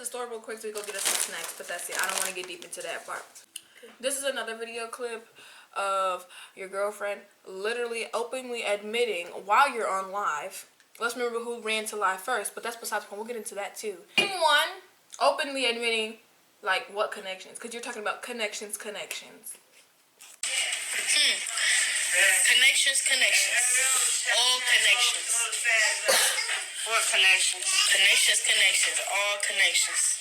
the store real quick so we go get us some snacks, but that's it. I don't want to get deep into that part. This is another video clip of your girlfriend literally openly admitting while you're on live. Let's remember who ran to live first, but that's besides the point. We'll get into that too. In one, openly admitting like what connections, because you're talking about connections. Connections. All connections. What connections? Connections. All connections.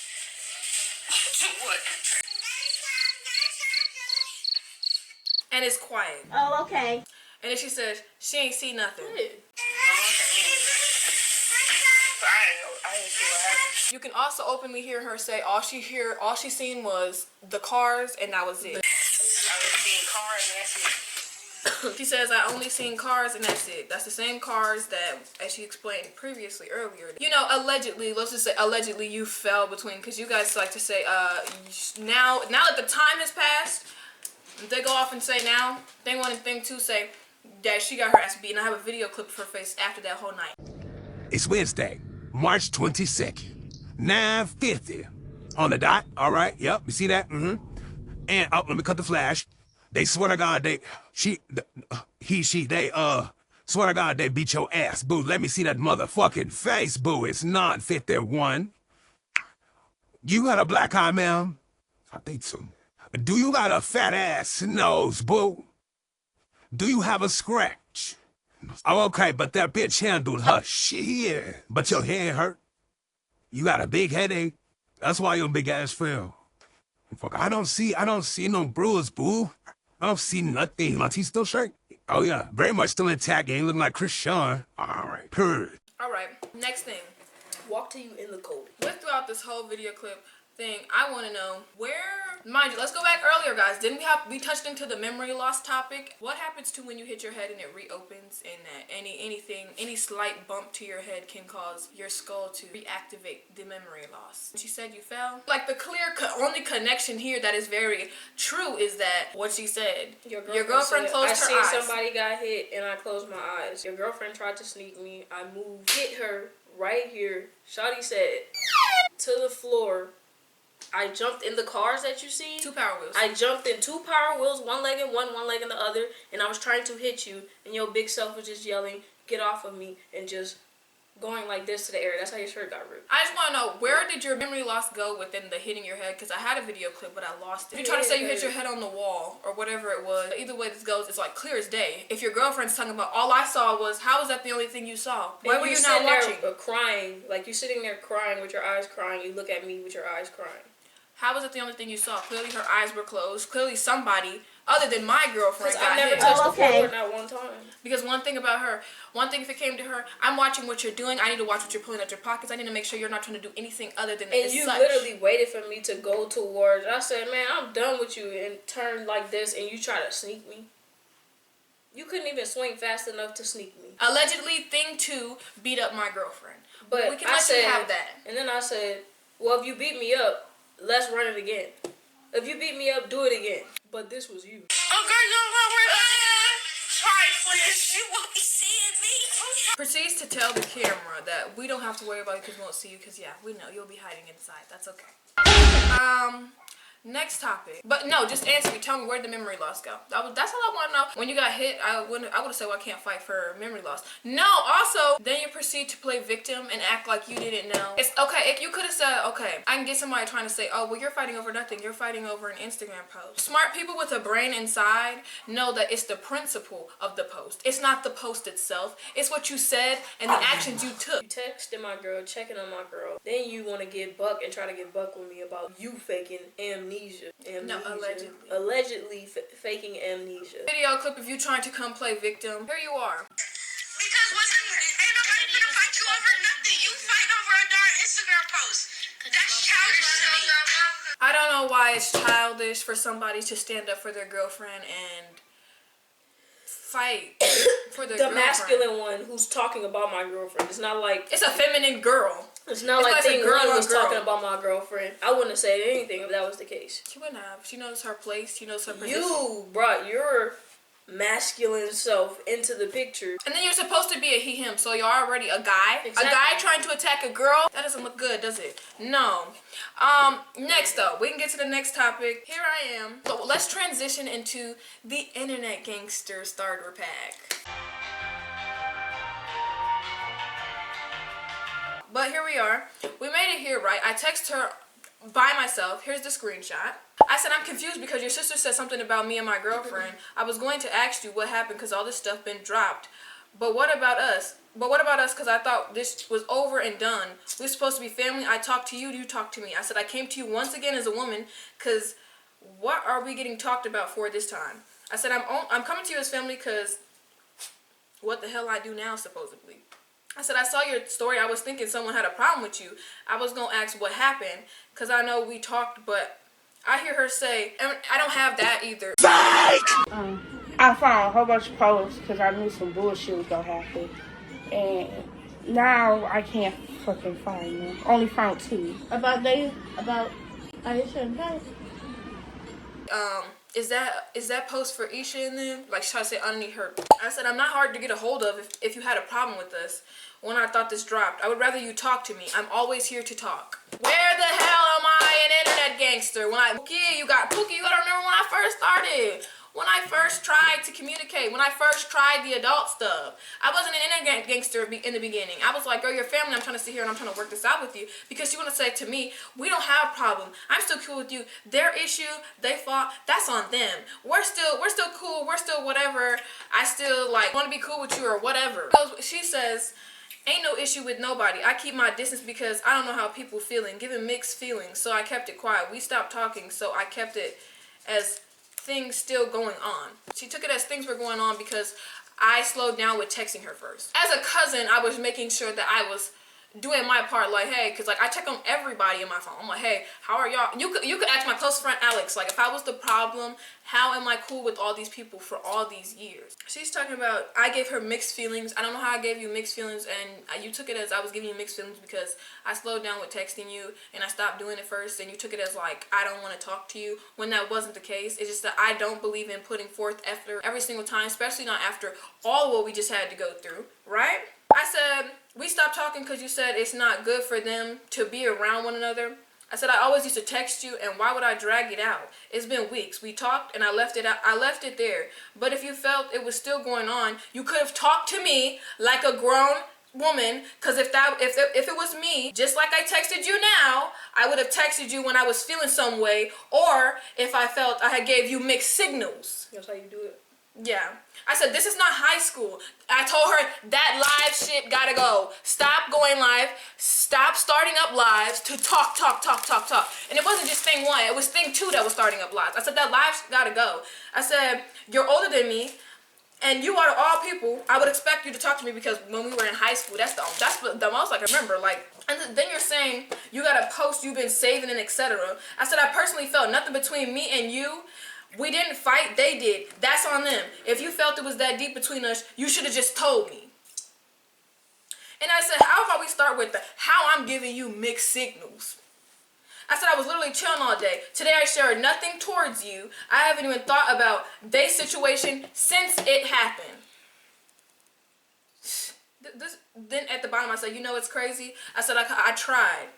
To what? And it's quiet. Oh, okay. And then she says she ain't see nothing. I didn't see what happened. You can also openly hear her say all she seen was the cars and that was it. I was seeing cars and that's it. She says I only seen cars and that's it. That's the same cars that, as she explained previously earlier. You know, allegedly, let's just say allegedly you fell between, because you guys like to say now that the time has passed, they go off and say now, thing one and thing two say that she got her ass beat, and I have a video clip of her face after that whole night. It's Wednesday, March 22nd, 9:50 on the dot. All right, yep, you see that? And let me cut the flash. They swear to God, they swear to God they beat your ass, boo. Let me see that motherfucking face, boo. It's 9:51. You got a black eye, ma'am? I think so. Do you got a fat ass nose, boo? Do you have a scratch? Oh, okay, but that bitch handled her shit. But your head hurt. You got a big headache. That's why your big ass fell. Fuck, I don't see no bruise, boo. I don't see nothing. My teeth still straight. Oh yeah, very much still intact. Ain't looking like Chris Sean. All right, period. All right, next thing. Walk to you in the cold. With throughout this whole video clip thing, I want to know where, mind you, let's go back earlier, guys. Didn't we touched into the memory loss topic? What happens to when you hit your head and it reopens, and that any slight bump to your head can cause your skull to reactivate the memory loss? She said you fell. Like the clear only connection here that is very true is that what she said. Your girlfriend closed her eyes. I seen somebody got hit and I closed my eyes. Your girlfriend tried to sneak me. I moved, hit her right here. Shawty said to the floor. I jumped in the cars that you see. 2 power wheels. I jumped in 2 power wheels, one leg in one leg in the other, and I was trying to hit you, and your big self was just yelling, "Get off of me," and just going like this to the air. That's how your shirt got ripped. I just want to know, where did your memory loss go within the hitting your head? Because I had a video clip, but I lost it. If you try to say you hit your head on the wall or whatever it was, either way this goes, it's like clear as day. If your girlfriend's talking about, all I saw was, how is that the only thing you saw? Why were you not watching? Crying, like you sitting there crying with your eyes crying. You look at me with your eyes crying. How was it the only thing you saw? Clearly her eyes were closed. Clearly somebody other than my girlfriend got hit. I never touched the floor not one time. Because one thing about her, if it came to her, I'm watching what you're doing. I need to watch what you're pulling out your pockets. I need to make sure you're not trying to do anything other than and you literally waited for me to go towards. I said, man, I'm done with you, and turned like this, and you try to sneak me. You couldn't even swing fast enough to sneak me. Allegedly, thing 2 beat up my girlfriend. But we can let you have that. And then I said, well, if you beat me up, let's run it again. If you beat me up, do it again. But this was you. Oh, girl, you don't know where trifling. You won't be seeing me. Proceeds to tell the camera that we don't have to worry about you because we won't see you, because yeah, we know you'll be hiding inside. That's okay. Next topic. But no, just answer me. Tell me, where did the memory loss go? That's all I want to know. When you got hit, I would have said, well, I can't fight for memory loss. No, also, then you proceed to play victim and act like you didn't know. It's okay. If you could have said, okay, I can get somebody trying to say, oh, well, you're fighting over nothing. You're fighting over an Instagram post. Smart people with a brain inside know that it's the principle of the post. It's not the post itself. It's what you said and the actions you took. You texted my girl, checking on my girl. Then you want to get buck and try to get buck with me about you faking amnesia. No, allegedly faking amnesia. Video clip of you trying to come play victim. Here you are. Because ain't nobody gonna fight you over nothing. You fight over a darn Instagram post. That's childish to me. I don't know why it's childish for somebody to stand up for their girlfriend and fight for their girlfriend. The masculine one who's talking about my girlfriend. It's not like... It's a feminine girl. It's not like thing girl was talking about my girlfriend. I wouldn't have said anything if that was the case. She wouldn't have. She knows her place. She knows her position. You brought your masculine self into the picture. And then you're supposed to be a he, him, so you're already a guy. Exactly. A guy trying to attack a girl. That doesn't look good, does it? No. Next though, we can get to the next topic. Here I am. So let's transition into the internet gangster starter pack. But here we are. We made it here, right? I text her by myself. Here's the screenshot. I said, I'm confused because your sister said something about me and my girlfriend. I was going to ask you what happened because all this stuff been dropped. But what about us? Because I thought this was over and done. We're supposed to be family. I talked to you. You talked to me. I said, I came to you once again as a woman because what are we getting talked about for this time? I said, I'm coming to you as family because what the hell I do now, supposedly. I said, I saw your story. I was thinking someone had a problem with you. I was going to ask what happened because I know we talked, but I hear her say, and I don't have that either. I found a whole bunch of posts because I knew some bullshit was going to happen. And now I can't fucking find them. Only found 2. About Aisha and Dave. Is that post for Isha and them? Like, she tried to say underneath her. I said, I'm not hard to get a hold of if you had a problem with us. When I thought this dropped, I would rather you talk to me. I'm always here to talk. Where the hell am I, an internet gangster? Pookie, you gotta remember when I first started. When I first tried to communicate, when I first tried the adult stuff. I wasn't an internet gangster in the beginning. I was like, girl, your family, I'm trying to sit here and I'm trying to work this out with you. Because you want to say to me, we don't have a problem. I'm still cool with you. Their issue, they fought, that's on them. We're still cool. We're still whatever. I still like want to be cool with you or whatever. She says, ain't no issue with nobody. I keep my distance because I don't know how people feeling, giving mixed feelings. So I kept it quiet. We stopped talking, so I kept it as things still going on. She took it as things were going on because I slowed down with texting her first. As a cousin, I was making sure that I was doing my part, like, hey, because like I check on everybody in my phone. I'm like, hey, how are y'all? You could ask my close friend Alex, like, if I was the problem, how am I cool with all these people for all these years? She's talking about I gave her mixed feelings. I don't know how I gave you mixed feelings, and you took it as I was giving you mixed feelings because I slowed down with texting you and I stopped doing it first, and you took it as like I don't want to talk to you when that wasn't the case. It's just that I don't believe in putting forth effort every single time, especially not after all what we just had to go through, right? I said, we stopped talking because you said it's not good for them to be around one another. I said, I always used to text you, and why would I drag it out? It's been weeks. We talked, and I left it out. I left it there. But if you felt it was still going on, you could have talked to me like a grown woman, because if it was me, just like I texted you now, I would have texted you when I was feeling some way, or if I felt I had gave you mixed signals. That's how you do it. Yeah. I said, this is not high school. I told her that live shit gotta go. Stop going live. Stop starting up lives to talk. And it wasn't just thing 1. It was thing 2 that was starting up lives. I said, that live gotta go. I said, you're older than me. And you are of all people, I would expect you to talk to me because when we were in high school, that's the most I can remember. Like, and then you're saying you got a post you've been saving and etc. I said, I personally felt nothing between me and you. We didn't fight, they did. That's on them. If you felt it was that deep between us, you should have just told me. And I said, how about we start with how I'm giving you mixed signals? I said I was literally chilling all day. Today I shared nothing towards you. I haven't even thought about their situation since it happened. Then at the bottom I said, you know what's crazy? I said I tried.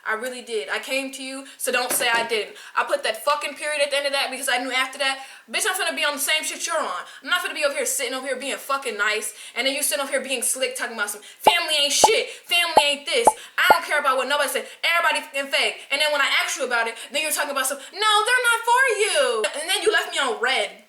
I really did. I came to you, so don't say I didn't. I put that fucking period at the end of that because I knew after that, bitch, I'm finna be on the same shit you're on. I'm not finna be over here sitting over here being fucking nice, and then you sitting over here being slick talking about some family ain't shit, family ain't this. I don't care about what nobody said. Everybody fucking fake. And then when I asked you about it, then you're talking about some, no, they're not for you. And then you left me on red.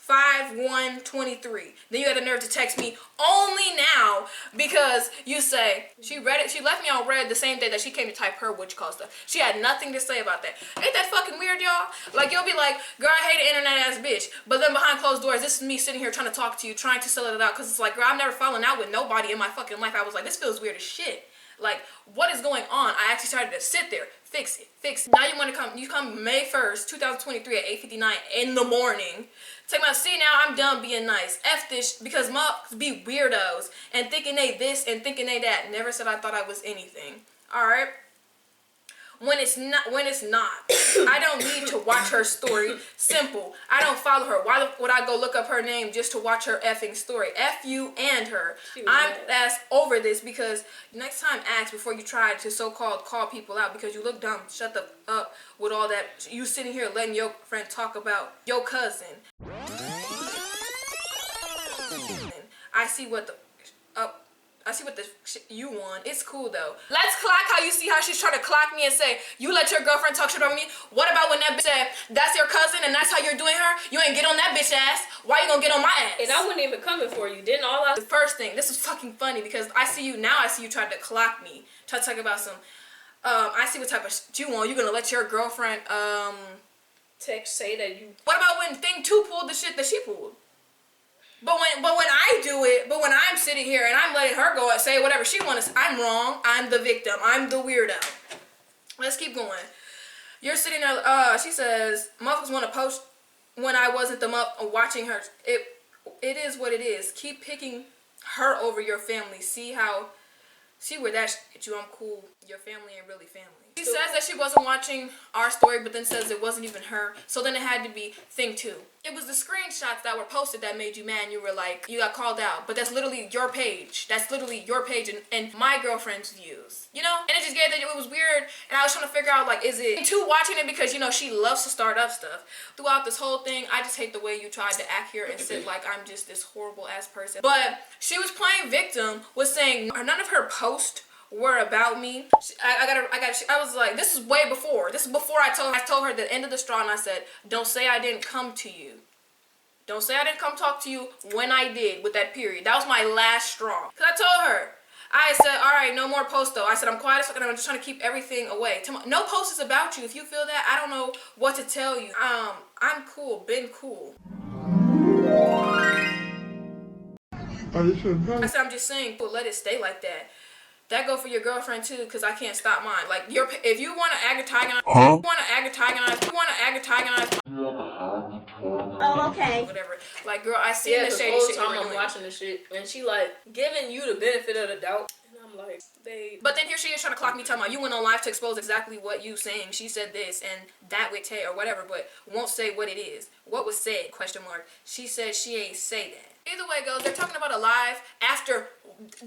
5/1/23. Then you had the nerve to text me only now because you say she read it. She left me on red the same day that she came to type her witch call stuff. She had nothing to say about that. Ain't that fucking weird, y'all? Like, you'll be like, girl, I hate an internet ass bitch. But then behind closed doors, this is me sitting here trying to talk to you, trying to sell it out. Because it's like, girl, I've never fallen out with nobody in my fucking life. I was like, this feels weird as shit. Like, what is going on? I actually started to sit there. Fix it. Now you come May 1st, 2023 at 8:59 in the morning. Take my, see, now I'm done being nice. F this, because mobs be weirdos and thinking they this and thinking they that. Never said I thought I was anything. Alright? when it's not. I don't need to watch her story. Simple. I don't follow her. Why would I go look up her name just to watch her effing story? F you and her. I'm ass over this, because next time ask before you try to so-called call people out, because you look dumb. Shut the up with all that. You sitting here letting your friend talk about your cousin. I see what the shit you want. It's cool though. Let's clock how you see how she's trying to clock me and say, you let your girlfriend talk shit about me? What about when that bitch said, that's your cousin and that's how you're doing her? You ain't get on that bitch ass. Why you gonna get on my ass? And I wasn't even coming for you. Didn't all I... The first thing, this is fucking funny because I see you trying to clock me. Try to talk about some, I see what type of shit you want. You gonna let your girlfriend, text say that you... What about when thing 2 pulled the shit that she pulled? But when I do it, but when I'm sitting here and I'm letting her go and say whatever she wants, I'm wrong. I'm the victim. I'm the weirdo. Let's keep going. You're sitting there. She says, "Motherfuckers want to post when I wasn't watching her. It is what it is. Keep picking her over your family. See where that shit you. I'm cool. Your family ain't really family." She says that she wasn't watching our story, but then says it wasn't even her. So then it had to be thing 2. It was the screenshots that were posted that made you mad. And you were like, you got called out. But that's literally your page. That's literally your page and my girlfriend's views. You know? And it just gave that it was weird. And I was trying to figure out, like, is it too watching it because, you know, she loves to start up stuff. Throughout this whole thing, I just hate the way you tried to act here and sit like I'm just this horrible ass person. But she was playing victim, was saying none of her posts were about me. I was like, this is way before. This is before I told her the end of the straw, and I said, don't say I didn't come to you. Don't say I didn't come talk to you when I did with that period. That was my last straw. Because I told her, I said, all right, no more posts though. I said, I'm quiet as fuck and I'm just trying to keep everything away. No post is about you. If you feel that, I don't know what to tell you. I'm cool, been cool. I said, I'm just saying, cool, let it stay like that. That go for your girlfriend too, because I can't stop mine. Like, if you want to antagonize, Oh, okay. Whatever. Like, girl, I see the shady shit. I'm watching the shit, and she like giving you the benefit of the doubt, and I'm like, babe. But then here she is trying to clock me, talking about you went on live to expose exactly what you saying. She said this and that with Tay or whatever, but won't say what it is. What was said? Question mark. She said she ain't say that. Either way it goes, they're talking about a live after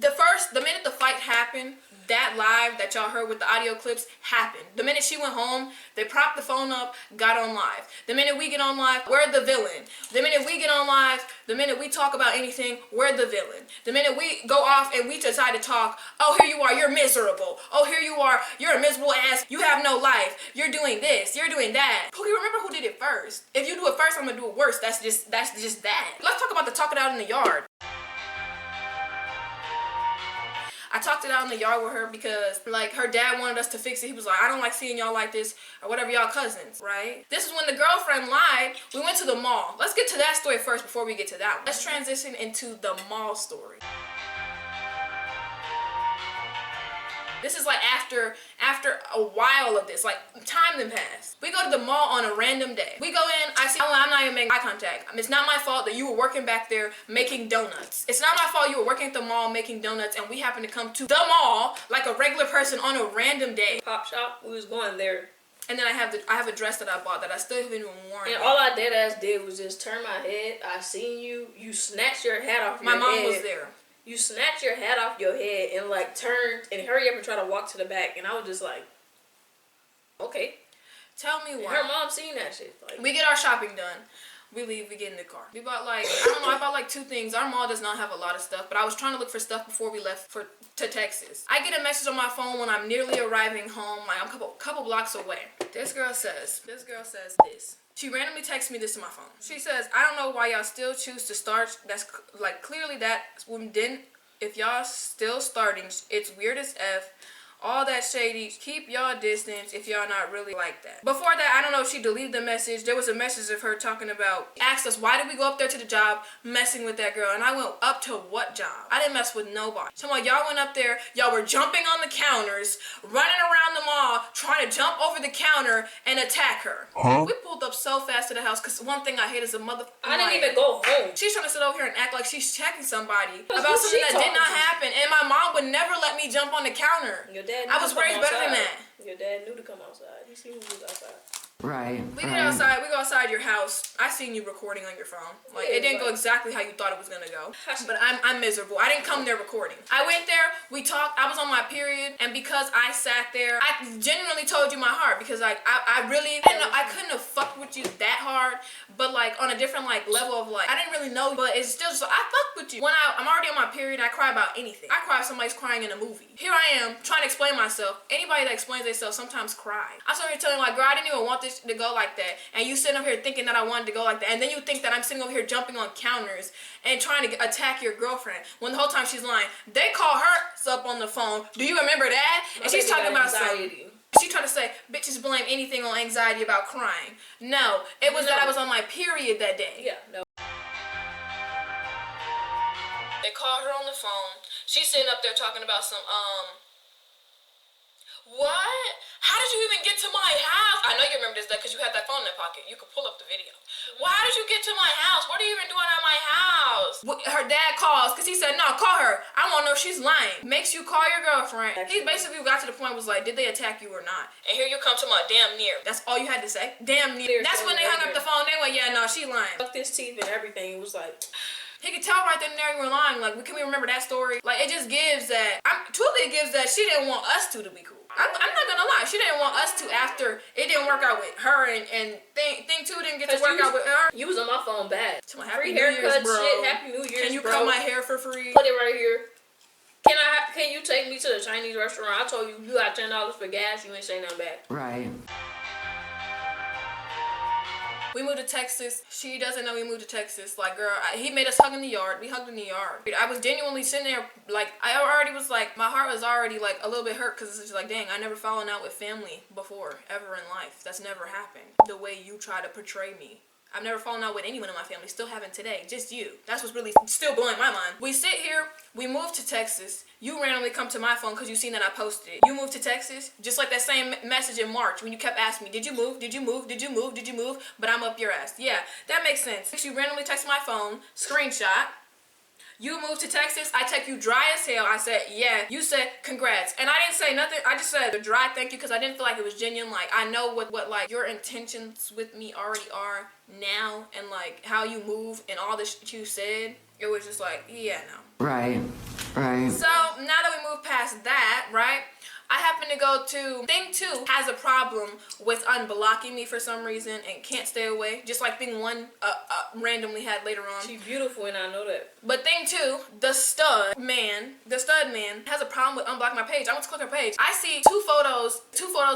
the minute the fight happened, that live that y'all heard with the audio clips happened. The minute she went home, they propped the phone up, got on live. The minute we get on live, we're the villain. The minute we get on live, the minute we talk about anything, we're the villain. The minute we go off and we decide to talk, oh, here you are, you're miserable. Oh, here you are, you're a miserable ass. You have no life. You're doing this. You're doing that. Okay, remember who did it first. If you do it first, I'm gonna do it worse. That's just that. Let's talk about the talk it out in the yard. I talked it out in the yard with her because, like, her dad wanted us to fix it. He was like, I don't like seeing y'all like this or whatever, y'all cousins, right? This is when the girlfriend lied. We went to the mall. Let's get to that story first before we get to that one. Let's transition into the mall story. This is like after a while of this, like time then passed. We go to the mall on a random day. We go in, I see, oh, I'm not even making eye contact. It's not my fault that you were working back there making donuts. It's not my fault you were working at the mall making donuts and we happened to come to the mall like a regular person on a random day. Pop shop, we was going there. And then I have a dress that I bought that I still haven't even worn. And all I did was just turn my head. I seen you. You snatched your hat off your head. My mom was there. You snatched your hat off your head and like turned and hurry up and try to walk to the back. And I was just like, okay. Tell me why. Her mom seen that shit. Like, we get our shopping done. We leave, we get in the car. We bought like, I don't know, I bought like 2 things. Our mall does not have a lot of stuff, but I was trying to look for stuff before we left to Texas. I get a message on my phone when I'm nearly arriving home. Like, I'm a couple blocks away. This girl says this. She randomly texts me this to my phone. She says, I don't know why y'all still choose to start. That's like clearly that when then if y'all still starting, it's weird as F. All that shady. Keep y'all distance if y'all not really like that. Before that, I don't know if she deleted the message. There was a message of her talking about, asked us, why did we go up there to the job messing with that girl? And I went, up to what job? I didn't mess with nobody. So y'all went up there, y'all were jumping on the counters, running around the mall, trying to jump over the counter and attack her. Huh? We pulled up so fast to the house because one thing I hate is a motherfucker. I didn't even go home. She's trying to sit over here and act like she's checking somebody about something that did not happen. And my mom would never let me jump on the counter. I was raised better than that. Your dad knew to come outside. He seen who was outside. Right. We get outside. We go outside your house. I seen you recording on your phone. Like Yeah, it didn't go like- exactly how you thought it was gonna go. But I'm miserable. I didn't come there recording. I went there. We talked. I was on my period, and because I sat there, I genuinely told you my heart because like I really I couldn't have fucked with you that hard, but like on a different like level of like I didn't really know, but it's still so I fucked with you. When I'm already on my period, I cry about anything. I cry if somebody's crying in a movie. Here I am trying to explain myself. Anybody that explains themselves sometimes cry. I'm sitting here telling you like, girl, I didn't even want this to go like that. And you sitting up here thinking that I wanted to go like that. And then you think that I'm sitting over here jumping on counters and trying to attack your girlfriend. When the whole time she's lying. They call her up on the phone. Do you remember that? And she's talking about anxiety. She tried to say, bitches blame anything on anxiety about crying. No, it was that I was on my period that day. Yeah, no. They called her on the phone. She's sitting up there talking about some, what? How did you even get to my house? I know you remember this because you had that phone in that pocket. You could pull up the video. Well, how did you get to my house? What are you even doing at my house? Her dad calls because he said, no, call her. I want to know if she's lying. Makes you call your girlfriend. He basically got to the point was like, did they attack you or not? And here you come to my damn near. That's all you had to say? Damn near. That's when they hung up the phone. They went, yeah, no, she lying. Fucked his teeth and everything. It was like... He could tell right then and there you were lying. Like, can we remember that story? Like, it just gives that... Truly, it gives that she didn't want us two to be cool. I'm not gonna lie. She didn't want us to after it didn't work out with her and thing two didn't get to work out with her. You was on my phone bad. To my Free Happy New Year's, haircut bro. shit. Happy New Year's, Can you bro. cut my hair for free? Put it right here. Can you take me to the Chinese restaurant? I told you you got $10 for gas. You ain't say nothing back. Right. We moved to Texas. She doesn't know we moved to Texas. Like, girl, he made us hug in the yard. We hugged in the yard. I was genuinely sitting there, like, I already was like, my heart was already like a little bit hurt because it's just like, dang, I never fallen out with family before, ever in life. That's never happened. The way you try to portray me. I've never fallen out with anyone in my family. Still haven't today. Just you. That's what's really still blowing my mind. We sit here. We moved to Texas. You randomly come to my phone because you seen that I posted it. You moved to Texas? Just like that same message in March when you kept asking me, did you move? Did you move? Did you move? Did you move? But I'm up your ass. Yeah, that makes sense. You randomly text my phone. Screenshot. You moved to Texas. I text you dry as hell. I said, yeah. You said, congrats. And I didn't say nothing. I just said a dry thank you because I didn't feel like it was genuine. Like, I know what like your intentions with me already are now and like how you move and all the shit you said. It was just like, yeah, no. Right. Right. So now that we move past that, right? I happen to go to thing 2 has a problem with unblocking me for some reason and can't stay away, just like thing 1 randomly had later on. She's beautiful and I know that. But thing 2, the stud man has a problem with unblocking my page. I went to click her page. I see two photos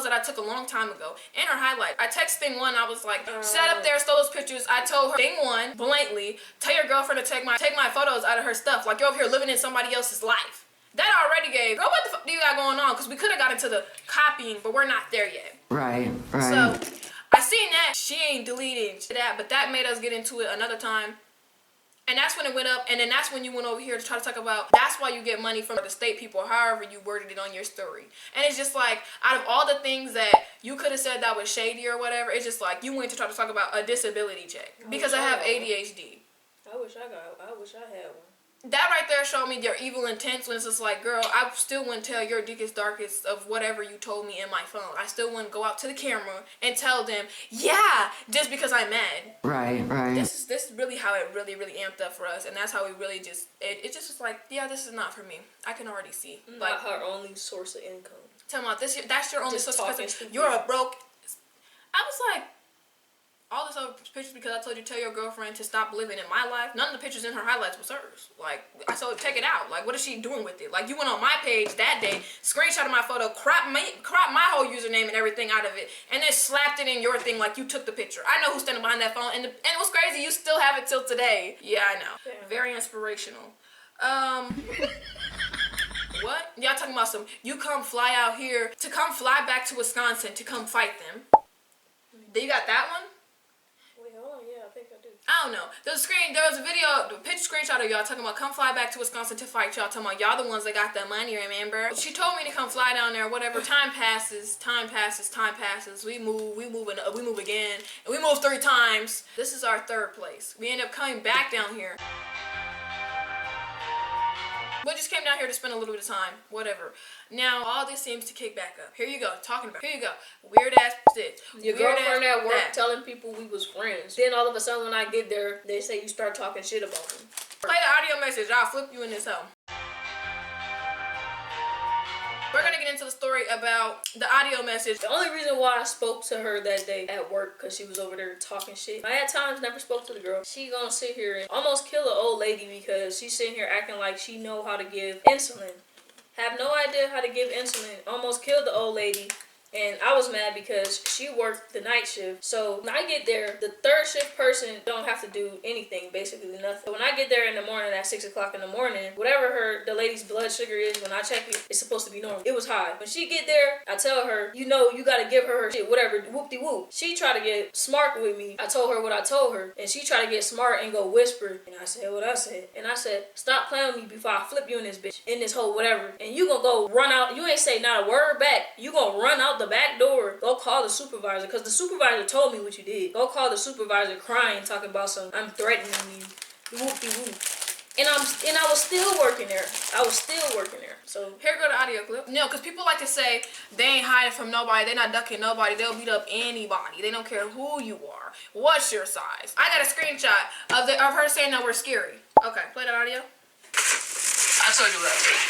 that I took a long time ago in her highlight. I text thing 1. I was like, sat up there, stole those pictures. I told her thing 1 blankly, tell your girlfriend to take my photos out of her stuff. Like you're over here living in somebody else's life. That already gave, girl, what the fuck do you got going on? Because we could have got into the copying, but we're not there yet. Right. Right. So, I seen that. She ain't deleting that, but that made us get into it another time. And that's when it went up, and then that's when you went over here to try to talk about, that's why you get money from the state people, however you worded it on your story. And it's just like, out of all the things that you could have said that was shady or whatever, it's just like, you went to try to talk about a disability check. Because I have ADHD. I wish I had one. That right there showed me your evil intents when it's just like, girl, I still wouldn't tell your deepest, darkest of whatever you told me in my phone. I still wouldn't go out to the camera and tell them, yeah, just because I'm mad. Right, right. This is really how it really amped up for us. And that's how we really just, it just was like, yeah, this is not for me. I can already see. Like, not her only source of income. Tell me, that's your only Just source of talking income. stupid. You're a broke. I was like, all this other pictures because I told you tell your girlfriend to stop living in my life. None of the pictures in her highlights was hers. Like, I told her check it out. Like, what is she doing with it? Like, you went on my page that day, screenshotted my photo, crop my whole username and everything out of it, and then slapped it in your thing like you took the picture. I know who's standing behind that phone, and it was crazy. You still have it till today. Yeah, I know. Yeah. Very inspirational. What? Y'all talking about some, you come fly out here to come fly back to Wisconsin to come fight them. Then you got that one? Wait, hold on. Yeah, I think I do. I don't know. There was a video, the picture screenshot of y'all talking about come fly back to Wisconsin to fight y'all. Talking about y'all the ones that got the money, remember? She told me to come fly down there, whatever. Time passes. We move again. And we move 3 times. This is our 3rd place. We end up coming back down here. But just came down here to spend a little bit of time. Whatever. Now, all this seems to kick back up. Here you go. Talking about. Here you go. Weird ass shit. Your Weird girlfriend ass at work that. telling people we was friends. Then all of a sudden when I get there, they say you start talking shit about them. Play the audio message. I'll flip you in this home. We're gonna get into the story about the audio message. The only reason why I spoke to her that day at work, because she was over there talking shit. I at times never spoke to the girl. She gonna sit here and almost kill an old lady because she's sitting here acting like she know how to give insulin. Have no idea how to give insulin. Almost killed the old lady. And I was mad because she worked the night shift. So when I get there, the third shift person don't have to do anything, basically nothing. When I get there in the morning at 6 o'clock in the morning, whatever the lady's blood sugar is, when I check it, it's supposed to be normal. It was high. When she get there, I tell her, you know, you gotta give her shit, whatever, whoop-de-whoop. She tried to get smart with me. I told her what I told her. And she tried to get smart and go whisper. And I said what I said. And I said, stop playing with me before I flip you in this bitch, in this whole whatever. And you gonna go run out. You ain't say not a word back. You gonna run out the back door, go call the supervisor, because the supervisor told me what you did. Go call the supervisor crying, talking about I'm threatening you. Whoop-de-whoop. And I was still working there. So here go the audio clip. No, because people like to say they ain't hiding from nobody, they not ducking nobody, they'll beat up anybody. They don't care who you are. What's your size? I got a screenshot of her saying that we're scary. Okay, play that audio. I told you what I said.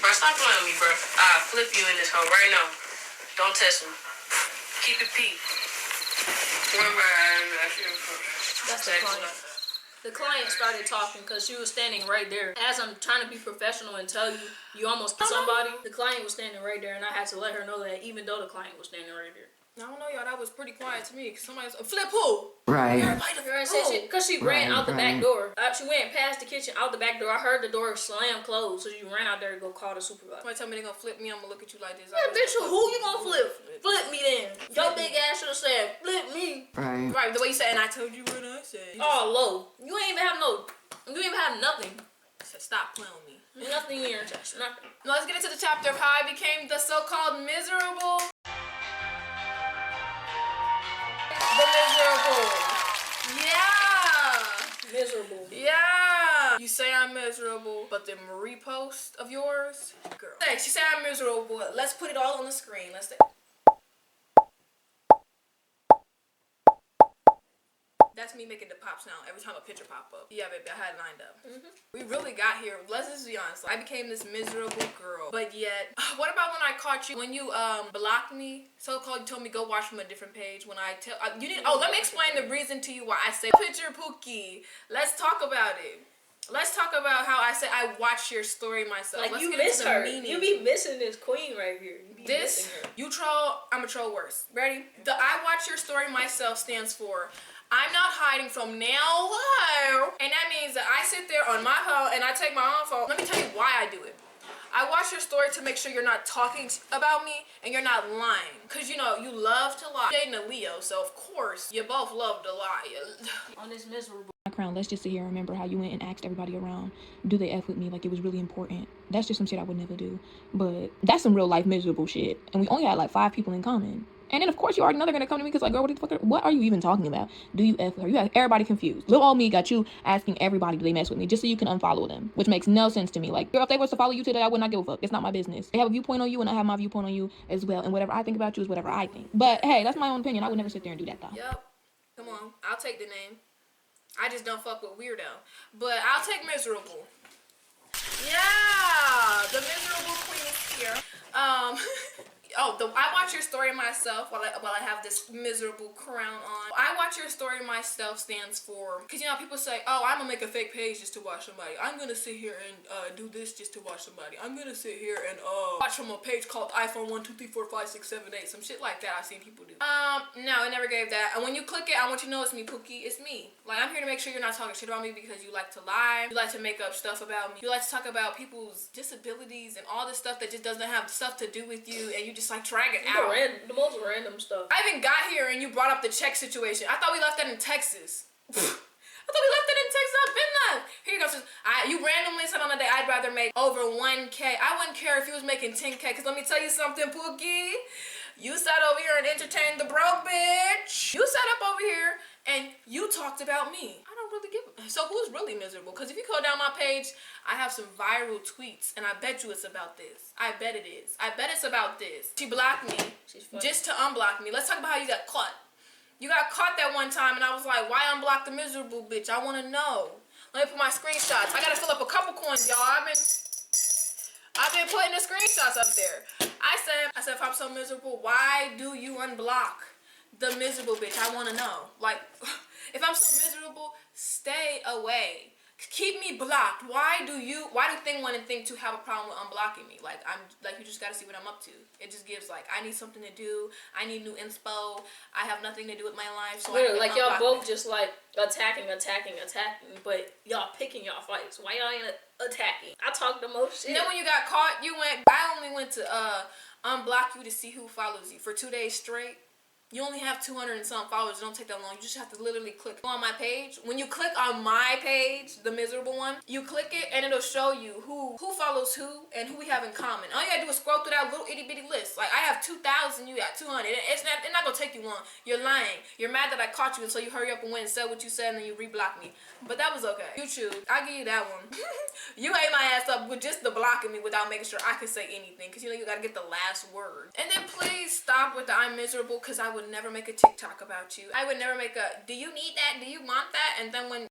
Bro, stop playing with me, bro. I'll flip you in this hole right now. Don't test me. Keep it peep. Remember, that's the client. The client started talking because she was standing right there. As I'm trying to be professional and tell you, you almost killed somebody, the client was standing right there, and I had to let her know that even though the client was standing right there. I don't know, y'all. That was pretty quiet to me. Cause somebody's flip who? Right. Because she ran out the back door. She went past the kitchen, out the back door. I heard the door slam closed, so she ran out there to go call the supervisor. Somebody tell me they gonna flip me, I'm gonna look at you like this. Yeah, bitch, who you gonna flip? Flip me then. Your big ass should have said, flip me. Right. Right, the way you said, and I told you what I said. Oh, low. You ain't even have nothing. I said, stop playing with me. Nothing in your chest. Nothing. Now let's get into the chapter of how I became the so-called miserable. The miserable. Yeah. Miserable. Yeah. You say I'm miserable, but the repost of yours, girl. Hey, she said I'm miserable. Let's put it all on the screen. Let's say. That's me making the pop sound every time a picture pop up. Yeah, baby, I had it lined up. We really got here. Let's just be honest. I became this miserable girl. But yet, what about when I caught you? When you blocked me, so-called, you told me go watch from a different page. When I tell you didn't. Oh, let me explain the reason to you why I say picture Pookie. Let's talk about it. Let's talk about how I said I watched your story myself. Like, Let's you get miss into the her. meaning. You be missing this queen right here. You be This, missing her. you troll, I'm a troll worse. Ready? The I watch your story myself stands for I'm not hiding from now. And that means that I sit there on my phone and I take my own phone. Let me tell you why I do it. I watch your story to make sure you're not talking about me and you're not lying. Because, you know, you love to lie. You're dating a Leo, so of course, you both love to lie. On this miserable. Crown, let's just sit here and remember how you went and asked everybody around, do they F with me? Like, it was really important. That's just some shit I would never do. But that's some real life miserable shit. And we only had like 5 people in common. And then, of course, you already know they're going to come to me because, like, girl, what are you even talking about? Do you F with her? You have everybody confused. Little old me got you asking everybody, do they mess with me? Just so you can unfollow them, which makes no sense to me. Like, girl, if they were to follow you today, I would not give a fuck. It's not my business. They have a viewpoint on you, and I have my viewpoint on you as well. And whatever I think about you is whatever I think. But, hey, that's my own opinion. I would never sit there and do that, though. Yep. Come on. I'll take the name. I just don't fuck with weirdo. But I'll take miserable. Yeah. The miserable queen is here. I watch your story myself while I have this miserable crown on. I watch your story myself stands for, because you know people say, oh, I'm gonna make a fake page just to watch somebody. I'm gonna sit here and do this just to watch somebody. I'm gonna sit here and watch from a page called iPhone 1 2 3 4 5 6 7 8. Some shit like that I've seen people do. No, it never gave that. And when you click it, I want you to know it's me, Pookie. It's me. Like, I'm here to make sure you're not talking shit about me because you like to lie. You like to make up stuff about me. You like to talk about people's disabilities and all this stuff that just doesn't have stuff to do with you, and you just like drag it out. The most random stuff. I even got here and you brought up the check situation. I thought we left that in Texas. I thought we left it in Texas. I've been there. Here you go. You randomly said on the day I'd rather make over 1K. I wouldn't care if you was making 10K. Because let me tell you something, Pookie. You sat over here and entertained the broke bitch. You sat up over here and you talked about me. I don't really really give. So who's really miserable? Because if you go down my page, I have some viral tweets, and I bet you it's about this. I bet it is. I bet it's about this. She blocked me just to unblock me. Let's talk about how you got caught. You got caught that one time, and I was like, why unblock the miserable bitch? I want to know. Let me put my screenshots. I gotta fill up a couple coins, y'all. I've been putting the screenshots up there. I said, if I'm so miserable, why do you unblock the miserable bitch? I want to know. Like, if I'm so miserable, stay away. Keep me blocked. Why do thing one and thing two have a problem with unblocking me? Like, you just gotta see what I'm up to. It just gives like, I need something to do. I need new inspo. I have nothing to do with my life. So literally, like y'all both just like attacking, but y'all picking y'all fights. Why y'all ain't attacking? I talk the most shit. And then when you got caught, I only went to unblock you to see who follows you for 2 days straight. You only have 200 and some followers. It don't take that long. You just have to literally click on my page. When you click on my page, the miserable one, you click it and it'll show you who follows who and who we have in common. All you gotta do is scroll through that little itty bitty list. Like, I have 2,000, you got 200. It's not gonna take you long. You're lying. You're mad that I caught you, and so you hurry up and went and said what you said, and then you reblock me. But that was okay. You choose. I'll give you that one. You ate my ass up with just the blocking me without making sure I could say anything, because you gotta get the last word. And then please stop with the I'm miserable, because I would never make a TikTok about you. I would never make a, do you need that? Do you want that? And then when...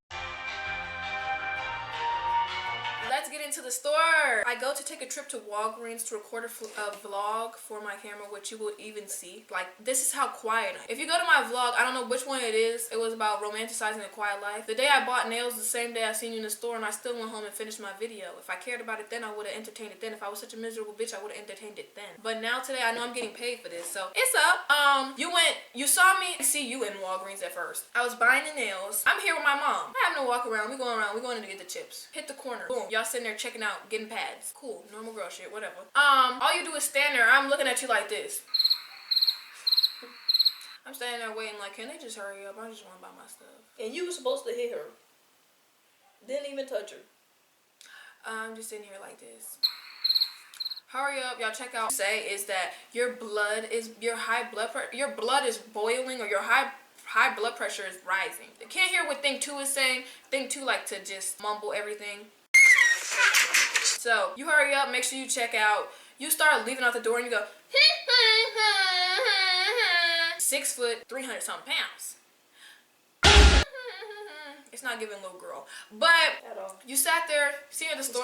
Let's get into the store. I go to take a trip to Walgreens to record a vlog for my camera, which you will even see. Like, this is how quiet I am. If you go to my vlog, I don't know which one it is. It was about romanticizing a quiet life. The day I bought nails, the same day I seen you in the store, and I still went home and finished my video. If I cared about it then, I would have entertained it then. If I was such a miserable bitch, I would have entertained it then. But now today, I know I'm getting paid for this, so it's up. You saw me see you in Walgreens at first. I was buying the nails. I'm here with my mom. I have no walk around. We going in to get the chips. Hit the corner. Boom. Y'all sitting there checking out, getting pads. Cool, normal girl shit, whatever. All you do is stand there. I'm looking at you like this. I'm standing there waiting like, can they just hurry up? I just want to buy my stuff. And you were supposed to hit her. Didn't even touch her. I'm just sitting here like this. Hurry up, y'all check out. Say is that your blood is boiling, or your high blood pressure is rising. You can't hear what thing two is saying. Thing two like to just mumble everything. So you hurry up, make sure you check out. You start leaving out the door and you go 6 foot 300 something pounds. It's not giving little girl, but you sat there, see at the store.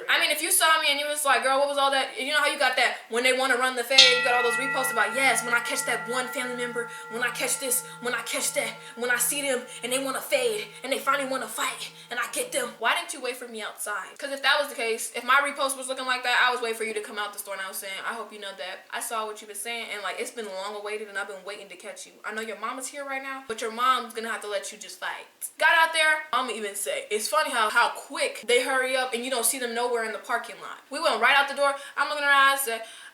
I mean, if you saw me and you was like, girl, what was all that? You know how you got that when they want to run the fade, you got all those reposts about, yes, when I catch that one family member, when I catch this, when I catch that, when I see them and they want to fade and they finally want to fight and I get them. Why didn't you wait for me outside? Because if that was the case, if my repost was looking like that, I was waiting for you to come out the store, and I was saying, I hope you know that I saw what you've been saying, and like, it's been long awaited, and I've been waiting to catch you. I know your mama's here right now, but your mom's gonna have to let you just fight. Got out there, I'ma even say, it's funny how quick they hurry up and you don't see them nowhere in the parking lot. We went right out the door. I'm looking around,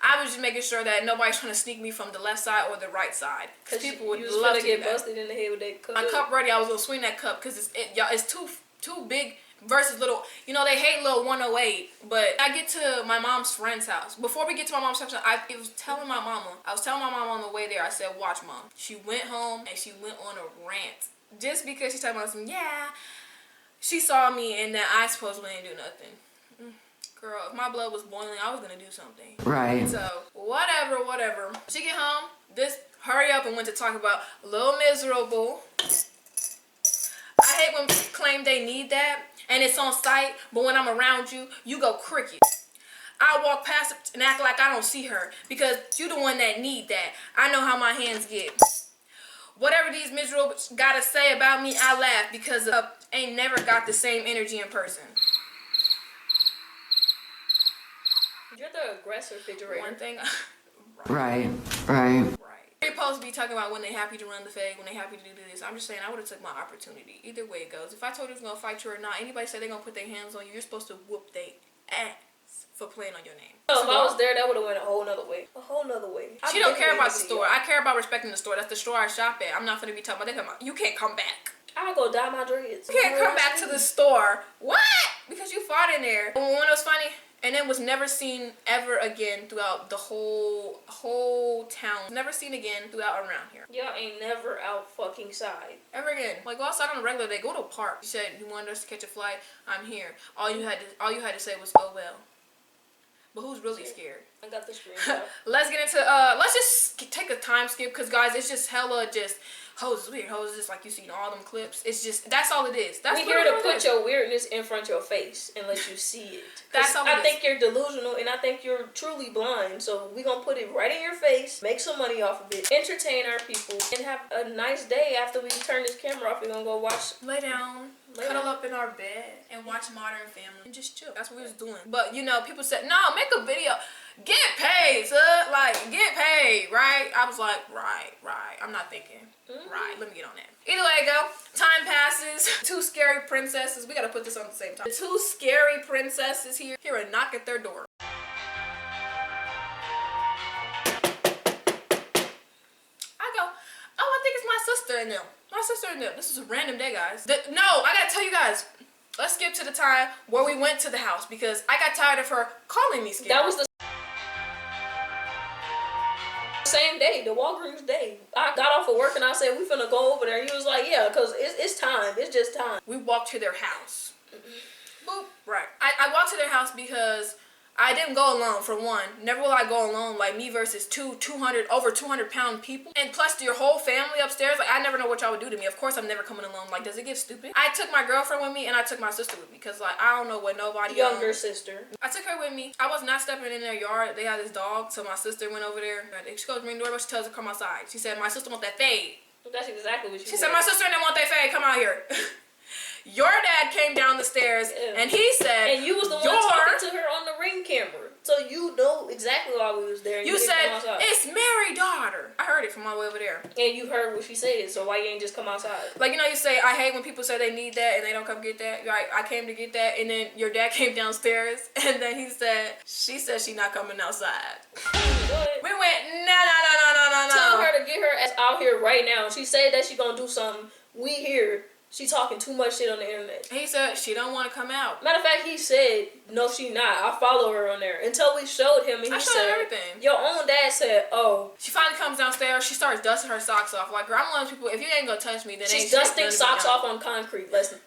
I was just making sure that nobody's trying to sneak me from the left side or the right side, because people would love to get busted in the head with that cup. My cup ready, I was gonna swing that cup, because it's too big versus little. You know, they hate little 108. But I get to my mom's friend's house. Before we get to my mom's house, I was telling my mama on the way there, I said, watch, mom. She went home and she went on a rant. Just because she's talking about some, yeah, she saw me and that I supposedly didn't do nothing. Girl, if my blood was boiling, I was gonna do something. Right. So, whatever. She get home, hurry up and went to talk about a little miserable. I hate when people claim they need that and it's on site, but when I'm around you, you go cricket. I walk past it and act like I don't see her, because you the one that need that. I know how my hands get. Whatever these miserables gotta say about me, I laugh, because ain't never got the same energy in person. You're the aggressor, refrigerator. One thing. Right. They're supposed to be talking about when they happy to run the fade, when they happy to do this. I'm just saying, I would have took my opportunity. Either way it goes. If I told you I was gonna fight you or not, anybody say they're gonna put their hands on you, you're supposed to whoop their ass for playing on your name. So if I was there, that would have went a whole nother way. She don't care about the store. I care about respecting the store. That's the store I shop at. I'm not gonna be talking about that. You can't come back. I'll go dye my dreads. You can't come back to the store. What? Because you fought in there. When it was funny, and then was never seen ever again throughout the whole town. Never seen again throughout around here. Y'all ain't never out fucking side. Ever again. Like, go outside on a regular day. Go to a park. You said you wanted us to catch a flight. I'm here. All you had to say was, oh well. But who's really scared? I got the screenshot. Let's get into let's just take a time skip, because guys, it's just hella just hoes weird. Hoes just like you see in all them clips. It's just, that's all it is. That's we here to put your weirdness in front of your face and let you see it. That's all it I is. think you're delusional and I think you're truly blind. So we gonna put it right in your face, make some money off of it, entertain our people, and have a nice day after we turn this camera off. We're gonna go watch. Lay down. Cuddle up in our bed and watch Modern Family and just chill. That's what we was doing. But you know, people said, no, make a video. Get paid, son. Like, get paid, right? I was like, right. I'm not thinking. Right, let me get on that. Either way, go. Time passes. Two scary princesses. We gotta put this on at the same time. The two scary princesses here hear a knock at their door. I go, oh, I think it's my sister in them. My sister in them. This is a random day, guys. No, I gotta tell you guys. Let's skip to the time where we went to the house, because I got tired of her calling me scary. That was the same day, the Walgreens day. I got off of work and I said, we finna go over there. And he was like, yeah, because it's time. It's just time. We walked to their house. Boop. Right. I walked to their house because I didn't go alone, for one. Never will I go alone, like me versus over 200 pound people. And plus your whole family upstairs. Like, I never know what y'all would do to me. Of course I'm never coming alone. Like, does it get stupid? I took my girlfriend with me and I took my sister with me, because like, I don't know what nobody Younger sister. I took her with me. I was not stepping in their yard. They had this dog, so my sister went over there. She goes to ring the doorbell. She tells her to come outside. She said, my sister want that fade. That's exactly what She said, my sister didn't want that fade. Come out here. Your dad came down the stairs and he said, and you was the one talking to her on the ring camera, so you know exactly why we was there. You said, it's Mary's daughter. I heard it from all the way over there. And you heard what she said, so why you ain't just come outside? Like, you know, you say, I hate when people say they need that and they don't come get that. Right? I came to get that, and then your dad came downstairs and then she said she not coming outside. What? We went, no. Tell her to get her ass out here right now. She said that she gonna do something. We here. She talking too much shit on the internet. He said she don't want to come out. Matter of fact, he said, no, she not. I follow her on there. Until we showed him, and he said, everything. Your own dad said, oh. She finally comes downstairs. She starts dusting her socks off. Like, girl, I'm one of those people, if you ain't gonna touch me, then she's dusting socks off on concrete. Listen.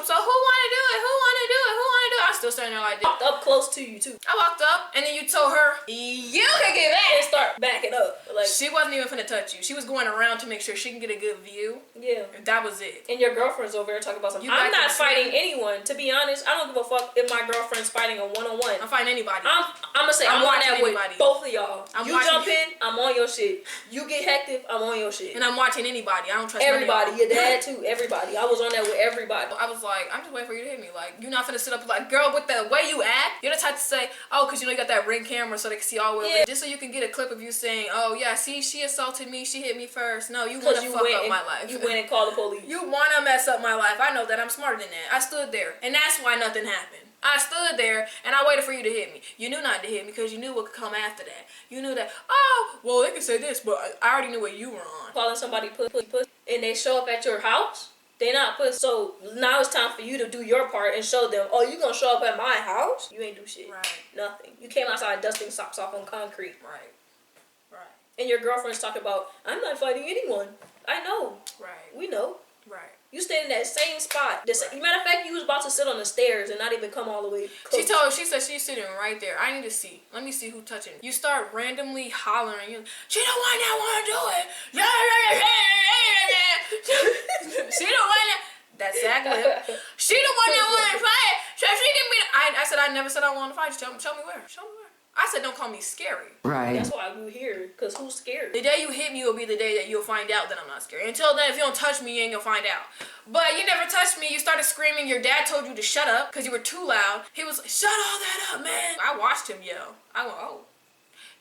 So who wanna do it? Who wanna do it? Who wanna do it? I was still standing there like this. Walked up close to you too. I walked up and then you told her, you can get back. And start backing up. Like, she wasn't even finna touch you. She was going around to make sure she can get a good view. Yeah. That was it. And your girlfriend's over there talking about something. I'm not fighting anyone. To be honest, I don't give a fuck if my girlfriend's fighting a one-on-one. I'm fighting anybody. I'm gonna say I'm on that with both of y'all. You jump in, I'm on your shit. You get hectic, I'm on your shit. And I'm watching anybody. I don't trust everybody. Your dad too. Everybody. I was on that with everybody. I was like, I'm just waiting for you to hit me. Like, you're not finna sit up like, girl, with the way you act, you're the type to say, oh, because you know you got that Ring camera so they can see all the way over. Just so you can get a clip of you saying, oh yeah, see, she assaulted me, she hit me first. No, you want to fuck up my life. You went and called the police. You want to mess up my life. I know that. I'm smarter than that. I stood there, and that's why nothing happened. I stood there and I waited for you to hit me. You knew not to hit me because you knew what could come after that. You knew that, oh, well, they could say this, but I already knew what you were on. Calling somebody pussy, and they show up at your house, they not pussy. So now it's time for you to do your part and show them, oh, you gonna show up at my house? You ain't do shit. Right. Nothing. You came outside dusting socks off on concrete. Right. And your girlfriend's talking about, I'm not fighting anyone. I know. Right. We know. Right. You stayed in that same spot. Matter of fact, you was about to sit on the stairs and not even come all the way close. She said she's sitting right there. I need to see. Let me see who touching it. You start randomly hollering. She the one that want to do it. She the one that. That's exactly it. She the one that want to fight. So she can be. I said I never said I want to fight. Show me where. Show me where. I said don't call me scary. Right. That's why we're here. Because who's scared? The day you hit me will be the day that you'll find out that I'm not scary. Until then, if you don't touch me, you ain't gonna find out. But you never touched me. You started screaming. Your dad told you to shut up because you were too loud. He was like, shut all that up, man. I watched him yell. I went, oh.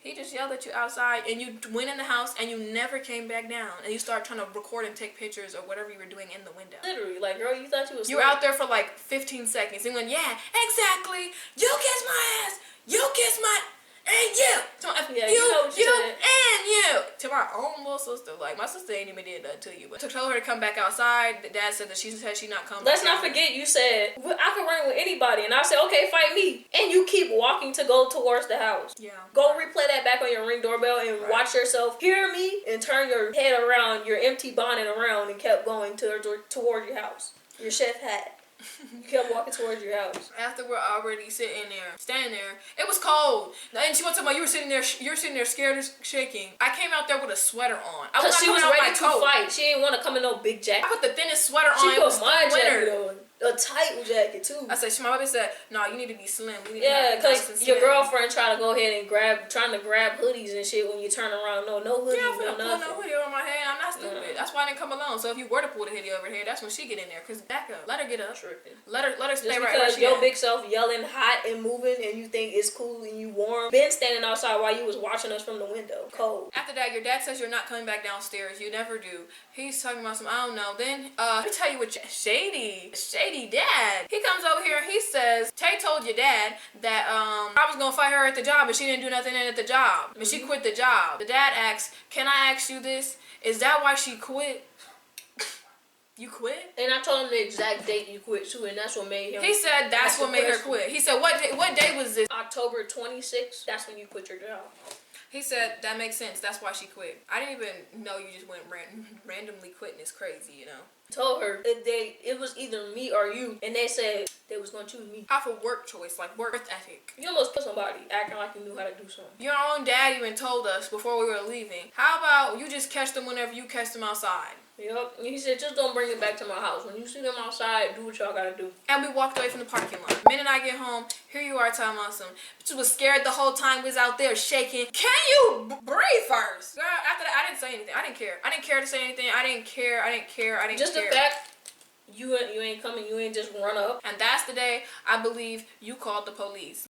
He just yelled at you outside and you went in the house and you never came back down. And you started trying to record and take pictures or whatever you were doing in the window. Literally, like, girl, you thought you was You were out there for like 15 seconds. And went, yeah, exactly. You kiss my ass. You kiss my... And you, yeah, you know what you said. And you, to my own little sister. Like, my sister ain't even did that to you. But to tell her to come back outside, the dad said that she said she not coming. Let's not forget, you said I could run with anybody, and I said, okay, fight me. And you keep walking to go towards the house. Yeah. Go replay that back on your Ring doorbell and Right. watch yourself hear me and turn your head around, your empty bonnet around, and kept going towards your house. Your chef hat. You kept walking towards your house. After we're already standing there, it was cold. And she was talking about you're sitting there scared as shaking. I came out there with a sweater on. I was Cause not she was coming out ready my to coat. fight. She didn't want to come in no big jacket. I put the thinnest sweater on. She It was put my winter. jacket on. A tight jacket too. I said, my baby said, no, you need to be slim. You need Yeah, to be nice and because your slim. girlfriend tried to go ahead and trying to grab hoodies and shit when you turn around. No hoodies, Yeah, I'm no gonna pull nothing. no hoodie over my head. I'm not stupid. That's why I didn't come alone. So if you were to pull the hoodie over here, that's when she get in there. Cause back up, let her get up. Tripping. Let her stay Just right where because she your at. big self yelling hot and moving and you think it's cool and you warm, been standing outside while you was watching us from the window, cold. After that, your dad says you're not coming back downstairs. You never do. He's talking about some, I don't know. Then, let me tell you what, shady dad. He comes over here and he says, Tay told your dad that, I was gonna fight her at the job and she didn't do nothing at the job. And she quit the job. The dad asks, can I ask you this? Is that why she quit? You quit? And I told him the exact date you quit too, and that's what made him. He said that's what made her quit. He said, what day was this? October 26th. That's when you quit your job. He said that makes sense. That's why she quit. I didn't even know you just went randomly quitting. It's crazy, you know. Told her it was either me or you, and they said they was gonna choose me. Off of work choice, like work ethic. You almost killed somebody acting like you knew how to do something. Your own dad even told us before we were leaving. How about you just catch them whenever you catch them outside? Yep. And he said, just don't bring it back to my house. When you see them outside, do what y'all gotta do. And we walked away from the parking lot. The minute I get home, here you are telling us some. Bitch was scared the whole time. We was out there shaking. Can you breathe first? Girl, after that, I didn't say anything. I didn't care. I didn't care to say anything. I didn't care. Just the fact you ain't coming, you ain't just run up. And that's the day I believe you called the police.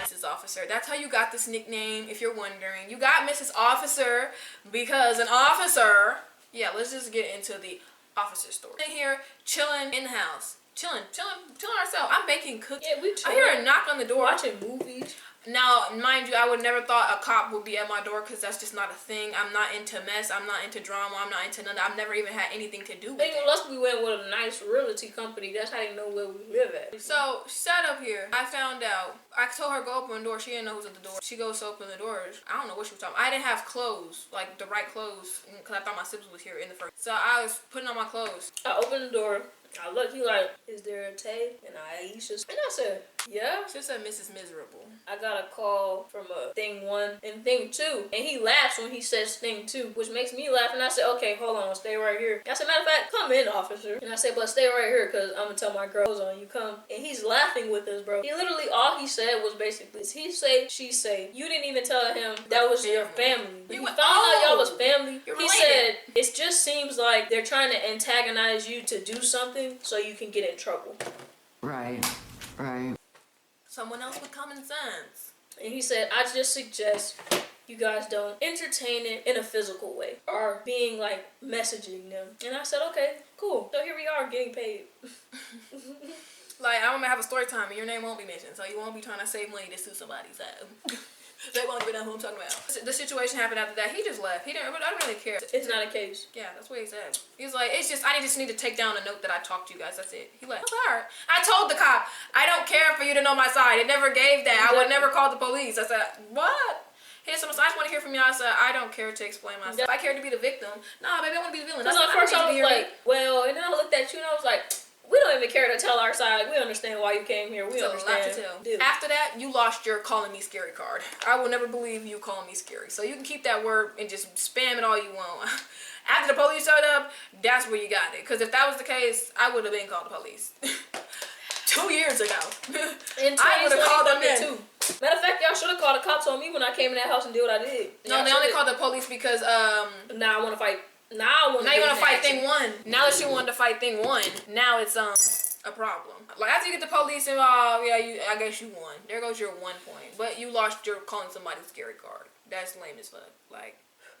Mrs. Officer. That's how you got this nickname, if you're wondering. You got Mrs. Officer because an officer... Yeah, let's just get into the officer story. In here, chilling in the house. Chilling ourselves. I'm baking cookies. Yeah, we I hear a knock on the door. watching movies. Now, mind you, I would never thought a cop would be at my door because that's just not a thing. I'm not into mess. I'm not into drama. I'm not into none. I've never even had anything to do with it. Unless we went with a nice realty company, that's how they know where we live at. So, sat up here. I found out. I told her go open the door. She didn't know who was at the door. She goes to open the doors. I don't know what she was talking about. I didn't have clothes, like the right clothes, because I thought my sister was here in the first. So, I was putting on my clothes. I opened the door. I looked, he like, is there a Tay? And Aisha. And I said, yeah. She said Mrs. Miserable. I got a call from a thing 1 and thing 2. And he laughs when he says thing 2, which makes me laugh. And I said, okay, hold on, stay right here. I said, matter of fact, come in, officer. And I said, but stay right here because I'm going to tell my girls on you come. And he's laughing with us, bro. He literally, all he said was basically, he say, she say. You didn't even tell him that was your family. When he found out y'all was family, he said, it just seems like they're trying to antagonize you to do something so you can get in trouble. Right. Someone else with common sense. And he said, I just suggest you guys don't entertain it in a physical way or being like messaging them. And I said, okay, cool. So here we are getting paid. Like, I'm gonna have a story time and your name won't be mentioned, so you won't be trying to save money to sue somebody, so. They won't even know who I'm talking about. The situation happened after that. He just left. I don't really care. It's not a case. Yeah, that's what he said. He was like, I just need to take down a note that I talked to you guys. That's it. He left. Alright. I told the cop, I don't care for you to know my side. It never gave that. I would never call the police. I said, what? He said, so I just want to hear from you. I said, I don't care to explain myself. If I care to be the victim, nah, baby, I want to be the villain. Because at first I was like, well, and then I looked at you and I was like, we don't even care to tell our side. We understand why you came here. We understand. It's a lot to tell. After that, you lost your calling me scary card. I will never believe you calling me scary. So you can keep that word and just spam it all you want. After the police showed up, that's where you got it. Because if that was the case, I would have been called the police. 2 years ago. I would have called them in. Too. Matter of fact, y'all should have called the cops on me when I came in that house and did what I did. No, they only called the police because Now I want to fight. Now you want to fight thing 1. Now that you wanted to fight thing 1, now it's a problem. Like after you get the police involved, yeah, I guess you won. There goes your 1 point. But you lost your calling somebody scary card. That's lame as fuck. Like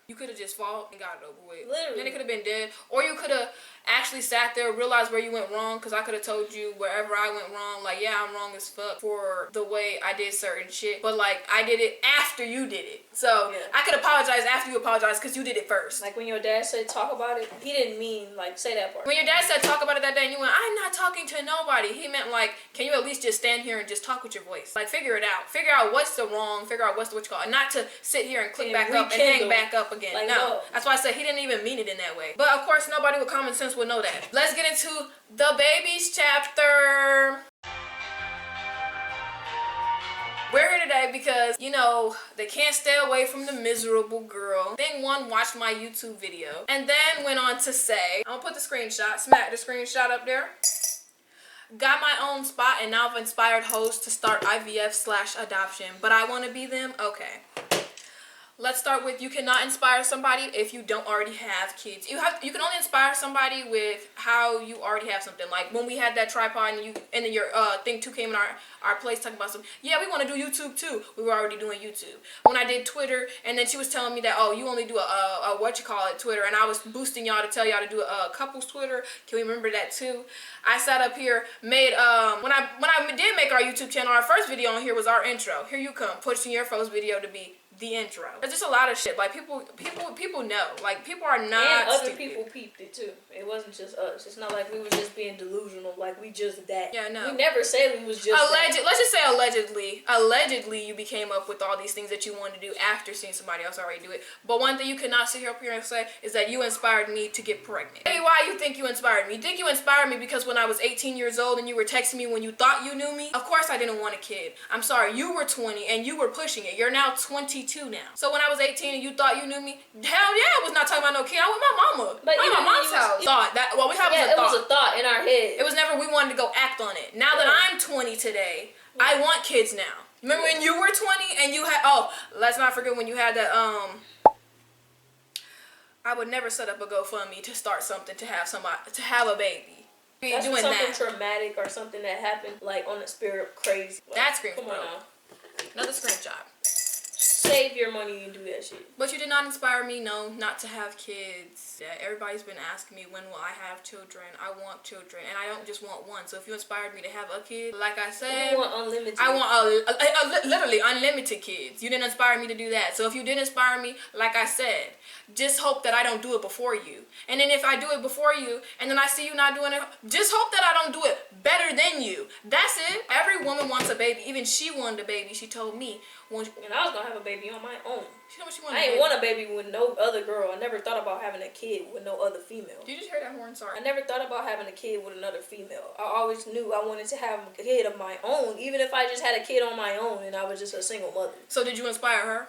You could have just fought and got it over with. Literally. Then it could have been dead. Or you could have actually sat there, realized where you went wrong, because I could have told you wherever I went wrong, like, yeah, I'm wrong as fuck for the way I did certain shit. But, like, I did it after you did it. So, Yeah. I could apologize after you apologized because you did it first. Like when your dad said talk about it, he didn't mean like say that part. When your dad said talk about it that day and you went, I'm not talking to nobody, he meant like, can you at least just stand here and just talk with your voice? Like, figure it out. Figure out what's the wrong, figure out what's the what you call it. And not to sit here and click And back up and hang rekindle. back up again. Like, no. no. That's why I said he didn't even mean it in that way. But of course, nobody with common sense would know that. Let's get into the babies chapter. We're here today because, you know, they can't stay away from the miserable girl. Thing one watched my YouTube video and then went on to say, I'm gonna put the screenshot, smack the screenshot up there. Got my own spot and now I've inspired hoes to start IVF/adoption, but I want to be them? Okay. Let's start with, you cannot inspire somebody if you don't already have kids. You can only inspire somebody with how you already have something. Like when we had that tripod and then your thing 2 came in our place talking about something. Yeah, we want to do YouTube too. We were already doing YouTube. When I did Twitter and then she was telling me that, oh, you only do a Twitter, and I was boosting y'all to tell y'all to do a couples Twitter. Can we remember that too? I sat up here, made when I did make our YouTube channel, our first video on here was our intro. Here you come, pushing your first video to be the intro. There's just a lot of shit. Like people know. Like people are not. And other stupid. people peeped it too. It wasn't just us. It's not like we were just being delusional. Like we just that. Yeah, no. We never said we was just Alleged. that. Let's just say allegedly. Allegedly, you became up with all these things that you wanted to do after seeing somebody else already do it. But one thing you cannot sit here up here and say is that you inspired me to get pregnant. Hey, why you think you inspired me? You think you inspired me because when I was 18 years old and you were texting me when you thought you knew me? Of course I didn't want a kid. I'm sorry. You were 20 and you were pushing it. You're now 22 now. So when I was 18 and you thought you knew me, hell yeah, I was not talking about no kid. I was with my mama. But my even mom's when you house. Thought that. Well, we have Yeah, a thought. it was a thought in our head. It was never we wanted to go act on it. Now that I'm 20 today, I want kids now. Remember when you were 20 and you had, oh, let's not forget when you had that, I would never set up a GoFundMe to start something to have a baby. That's doing something that. traumatic or something that happened like on the spirit of crazy. Like, That screams come on bro. now. Another screenshot. Save your money and do that shit. But you did not inspire me, no, not to have kids. Yeah, everybody's been asking me, when will I have children? I want children, and I don't just want one. So if you inspired me to have a kid, like I said, You want unlimited. I want literally unlimited kids. You didn't inspire me to do that. So if you did inspire me, like I said, just hope that I don't do it before you. And then if I do it before you, and then I see you not doing it, just hope that I don't do it better than you. That's it. Every woman wants a baby. Even she wanted a baby. She told me. And I was gonna have a baby on my own. She told me she wanted I a ain't baby. want a baby with no other girl. I never thought about having a kid with no other female. Did you just hear that horn? Sorry. I never thought about having a kid with another female. I always knew I wanted to have a kid of my own, even if I just had a kid on my own and I was just a single mother. So did you inspire her?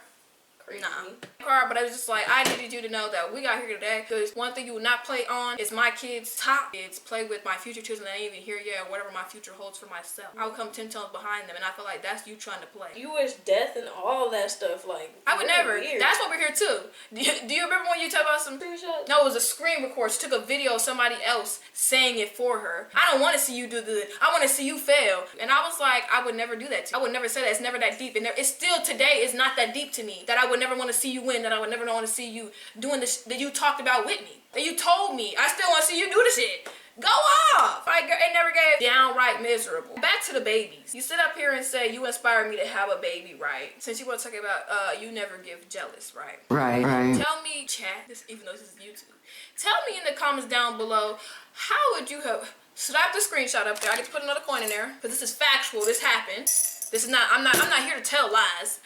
Crazy. Nah. Car, but I was just like, I needed you to know that we got here today because one thing you will not play on is my kids' top kids. Play with my future children that ain't even here yet, or whatever my future holds for myself. I would come 10 tones behind them, and I feel like that's you trying to play. You wish death and all that stuff, like I would you're never. weird. That's what we're here too. Do you remember when you talked about some Screenshot? No, it was a screen record. She took a video of somebody else saying it for her. I don't want to see you do good. I want to see you fail. And I was like, I would never do that to you. I would never say that. It's never that deep. And it's still today is not that deep to me. That I would never want to see you win. That I would never want to see you doing this that you talked about with me. That you told me. I still want to see you do the shit. Go off! It never gave downright miserable. Back to the babies. You sit up here and say you inspired me to have a baby, right? Since you want to talk about you never give jealous, right? Right. Right. Tell me, chat, even though this is YouTube, tell me in the comments down below, how would you have slapped the screenshot up there? I get to put another coin in there because this is factual. This happened. This is not. I'm not here to tell lies.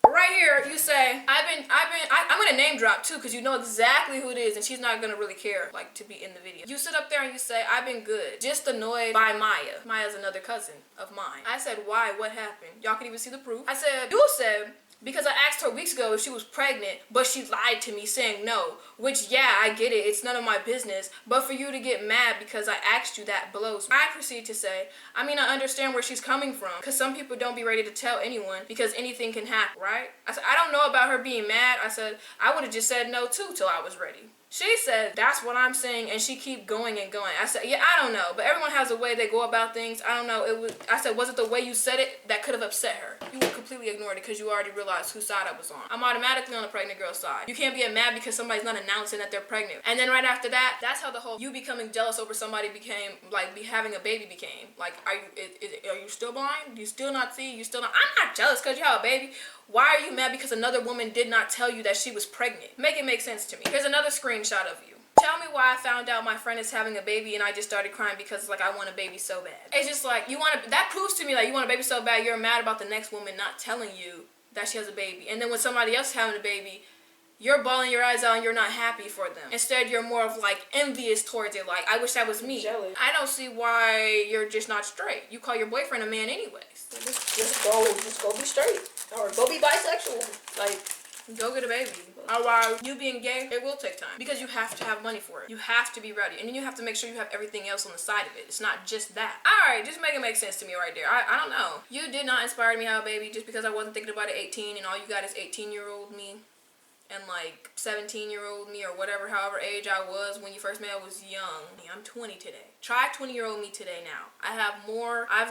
Right here, you say, I'm gonna name drop too, because you know exactly who it is, and she's not gonna really care, like, to be in the video. You sit up there and you say, I've been good, just annoyed by Maya. Maya's another cousin of mine. I said, why? What happened? Y'all can even see the proof. I said, you said, because I asked her weeks ago if she was pregnant, but she lied to me saying no, which, yeah, I get it, it's none of my business, but for you to get mad because I asked you, that blows me. I proceed to say, I understand where she's coming from, because some people don't be ready to tell anyone because anything can happen, right? I said, I don't know about her being mad. I said, I would have just said no too till I was ready. She said, that's what I'm saying, and she keep going and going. I said, yeah, I don't know, but everyone has a way they go about things. I don't know. I said, was it the way you said it that could have upset her? You completely ignored it because you already realized whose side I was on. I'm automatically on the pregnant girl's side. You can't be mad because somebody's not announcing that they're pregnant. And then right after that, that's how the whole you becoming jealous over somebody became, like, having a baby became. Like, are you still blind? Do you still not see? You still not? I'm not jealous because you have a baby. Why are you mad because another woman did not tell you that she was pregnant? Make it make sense to me. Here's another screenshot of you. Tell me why I found out my friend is having a baby and I just started crying because, like, I want a baby so bad. It's just like, that proves to me, like, you want a baby so bad, you're mad about the next woman not telling you that she has a baby. And then when somebody else is having a baby, you're bawling your eyes out and you're not happy for them. Instead, you're more of, like, envious towards it. Like, I wish that was me. Jealous. I don't see why you're just not straight. You call your boyfriend a man anyways. Just go be straight. Or go be bisexual. Like, go get a baby. Otherwise, you being gay, it will take time. Because you have to have money for it. You have to be ready. And then you have to make sure you have everything else on the side of it. It's not just that. Alright, just make it make sense to me right there. I don't know. You did not inspire me to have a baby just because I wasn't thinking about it 18 and all you got is 18-year-old me. And like 17-year-old me or whatever, however age I was when you first met, I was young. I'm 20 today. Try 20-year-old me today now. I've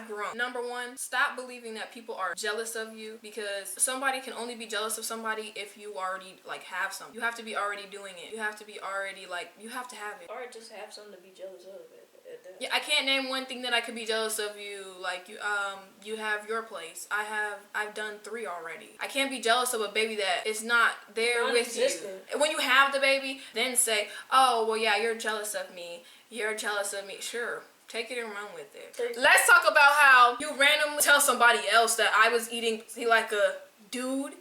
grown. Number one, stop believing that people are jealous of you because somebody can only be jealous of somebody if you already like have something. You have to be already doing it. You have to be already like, you have to have it. or just have something to be jealous of it. Yeah, I can't name one thing that I could be jealous of you. Like you have your place. I've done 3 already. I can't be jealous of a baby that is not there with you. When you have the baby, then say, oh well, yeah, you're jealous of me. You're jealous of me. Sure, take it and run with it. Let's talk about how you randomly tell somebody else that I was eating like a dude.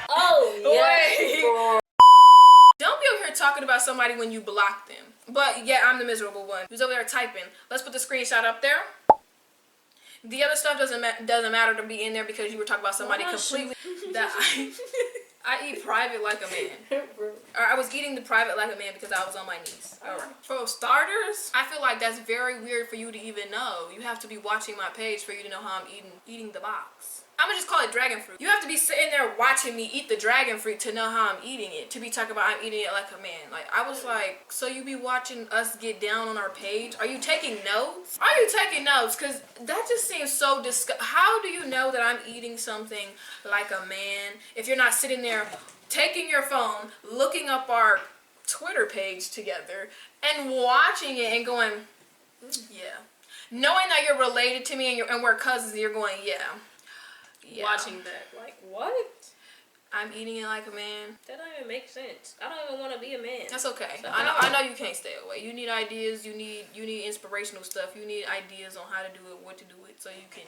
Oh yeah. Don't be over here talking about somebody when you block them. But yeah, I'm the miserable one who's over there typing. Let's put the screenshot up there. The other stuff doesn't matter to be in there because you were talking about somebody completely that I eat private like a man. Or I was eating the private like a man because I was on my knees. Alright. For starters, I feel like that's very weird for you to even know. You have to be watching my page for you to know how I'm eating the box. I'm gonna just call it dragon fruit. You have to be sitting there watching me eat the dragon fruit to know how I'm eating it. To be talking about I'm eating it like a man. Like, I was like, so you be watching us get down on our page? Are you taking notes? Are you taking notes? Because that just seems so disgusting. How do you know that I'm eating something like a man if you're not sitting there taking your phone, looking up our Twitter page together, and watching it and going, yeah. Knowing that you're related to me and we're cousins, you're going, yeah. Watching that, like, what? I'm eating it like a man. That don't even make sense. I don't even want to be a man. That's okay. I know you can't stay away. You need ideas. You need inspirational stuff. You need ideas on how to do it, what to do it, so you can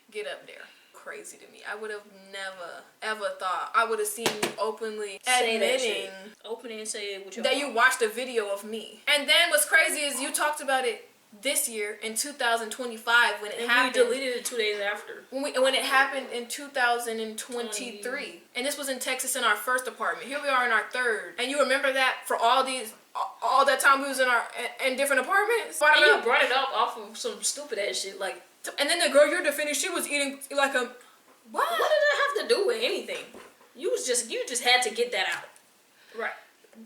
get up there. Crazy to me. I would have never ever thought I would have seen you openly admitting and say it with your that mom. you watched a video of me. And then what's crazy is you talked about it this year in 2025 when it happened. We deleted it 2 days after. When it happened in 2023. And this was in Texas in our first apartment. Here we are in our third. And you remember that for all that time we was in different apartments? And you brought it up off of some stupid ass shit like. And then the girl you're defending, she was eating like a what? What did that have to do with anything? You just had to get that out. Right.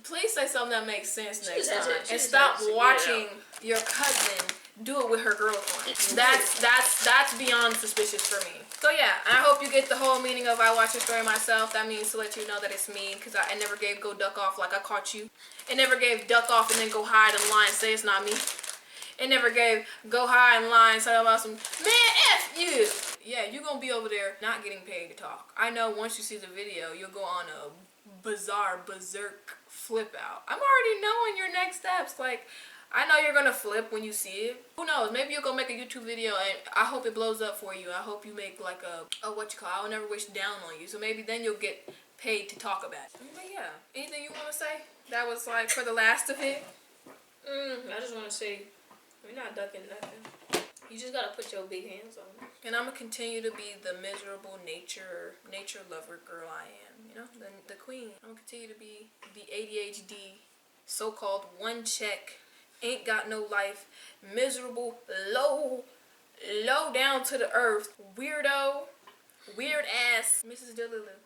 Please say something that makes sense next time. And stop watching your cousin do it with her girlfriend. That's beyond suspicious for me. So yeah, I hope you get the whole meaning of I watch your story myself. That means to let you know that it's me, because I never gave go duck off like I caught you. It never gave duck off and then go hide and lie and say it's not me. It never gave go hide and lie and say about some man F you. Yeah, you're gonna be over there not getting paid to talk. I know once you see the video, you'll go on a berserk flip out. I'm already knowing your next steps. Like, I know you're gonna flip when you see it. Who knows? Maybe you'll go make a YouTube video and I hope it blows up for you. I hope you make like I will never wish down on you. So maybe then you'll get paid to talk about it. But yeah, anything you want to say? That was like for the last of it. I just want to say, we're not ducking nothing. You just gotta put your big hands on it. And I'm gonna continue to be the miserable nature lover girl I am. You know, the queen. I'm gonna continue to be the ADHD, so-called one check, ain't got no life, miserable, low down to the earth, weirdo, weird ass Mrs. Delulu.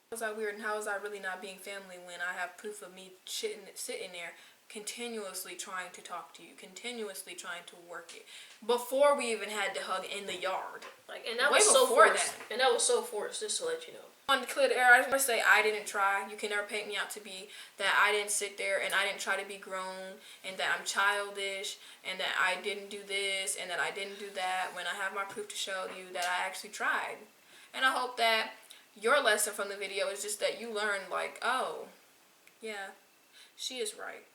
How is that weird, and how is that really not being family when I have proof of me sitting there continuously trying to talk to you, continuously trying to work it, before we even had to hug in the yard. Like, and that Way was so before forced. that. And that was so forced, just to let you know. On the clear the air, I just want to say I didn't try. You can never paint me out to be that I didn't sit there and I didn't try to be grown and that I'm childish and that I didn't do this and that I didn't do that, when I have my proof to show you that I actually tried. And I hope that your lesson from the video is just that you learned, like, oh, yeah, she is right.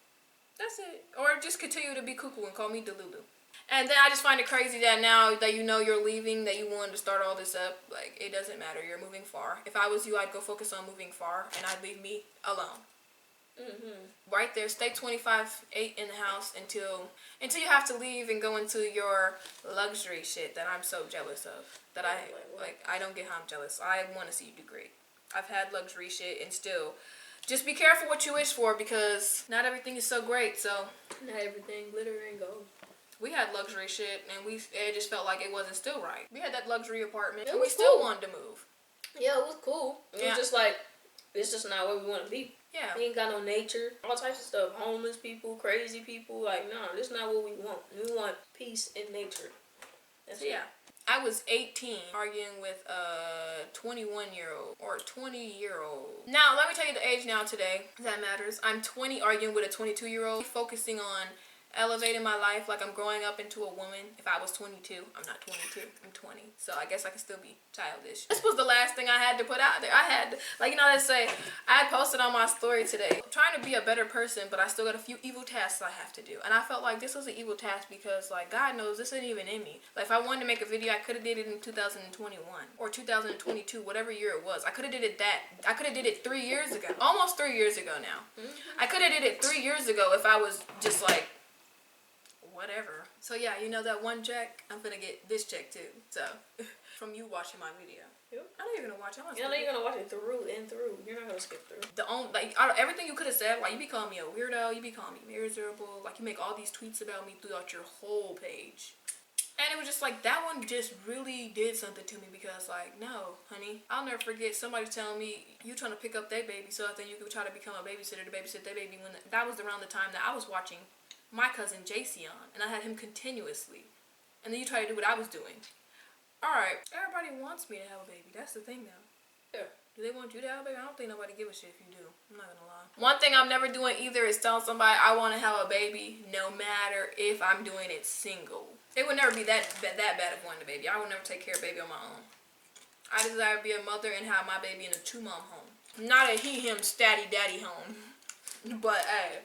That's it. Or just continue to be cuckoo and call me Delulu. And then I just find it crazy that now that you know you're leaving, that you wanted to start all this up. Like, it doesn't matter. You're moving far. If I was you, I'd go focus on moving far, and I'd leave me alone. Right there. Stay 25/8 in the house until you have to leave and go into your luxury shit that I'm so jealous of. That I don't get how I'm jealous. I want to see you do great. I've had luxury shit, and still, just be careful what you wish for, because not everything is so great. So Not everything glitter and gold. we had luxury shit, and it just felt like it wasn't still right. We had that luxury apartment, It and we was still cool. wanted to move. Yeah, it was cool. It was just like, it's just not where we want to be. Yeah. We ain't got no nature. All types of stuff. Homeless people, crazy people. Like, no, this is not what we want. We want peace and nature. That's So yeah. I was 18 arguing with a 21-year-old or 20-year-old. Now, let me tell you the age now today. That matters. I'm 20 arguing with a 22-year-old, focusing on elevating my life like I'm growing up into a woman. If I was 22, I'm not 22, I'm 20. So I guess I can still be childish. This was the last thing I had to put out there. I had to, like, you know, let's say, I posted on my story today, trying to be a better person, but I still got a few evil tasks I have to do. And I felt like this was an evil task because, like, God knows this isn't even in me. Like, if I wanted to make a video, I could have did it in 2021 or 2022, whatever year it was. I could have did it 3 years ago. Almost 3 years ago now. I could have did it 3 years ago if I was just like, whatever. So yeah, you know that one check? I'm gonna get this check too. So, from you watching my video. Yep. I know you're gonna watch it. You know you're gonna watch it through and through. You're not gonna skip through. Everything you could have said, like, you be calling me a weirdo, you be calling me miserable, like, you make all these tweets about me throughout your whole page. And it was just like, that one just really did something to me, because, like, no, honey, I'll never forget somebody telling me, you trying to pick up their baby so that you could try to become a babysitter to babysit their baby, when that was around the time that I was watching my cousin JC on, and I had him continuously, and then you try to do what I was doing. Alright, everybody wants me to have a baby. That's the thing now. Yeah. Do they want you to have a baby? I don't think nobody give a shit if you do. I'm not gonna lie. One thing I'm never doing either is telling somebody I want to have a baby, no matter if I'm doing it single. It would never be that bad of wanting a baby. I would never take care of a baby on my own. I desire to be a mother and have my baby in a 2-mom home. Not a he, him, statty, daddy home. But, hey.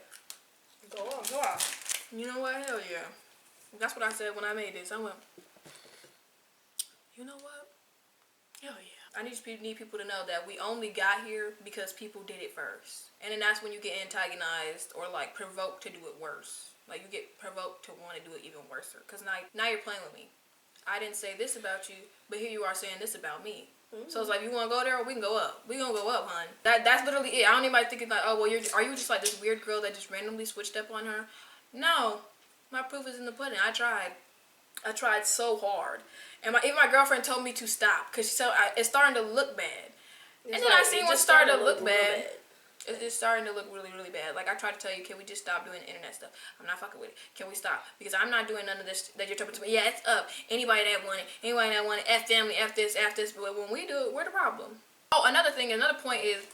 Go on. Go off. You know what? Hell yeah. That's what I said when I made this. I went, you know what? Hell yeah. I need people to know that we only got here because people did it first. And then that's when you get antagonized or, like, provoked to do it worse. Like, you get provoked to want to do it even worse. Because now you're playing with me. I didn't say this about you, but here you are saying this about me. So it's like, you want to go there, or we can go up. We gonna go up, hon. That's literally it. I don't even thinking like, oh, well, are you just like this weird girl that just randomly switched up on her? No, my proof is in the pudding. I tried so hard, and even my girlfriend told me to stop because she said it's starting to look bad. And then I seen what started to look bad. It's starting to look really, really bad. Like, I tried to tell you, can we just stop doing the internet stuff? I'm not fucking with it. Can we stop? Because I'm not doing none of this that you're talking to me. Yeah, it's up. Anybody that want it, F family, F this. But when we do it, we're the problem. Oh, another point is,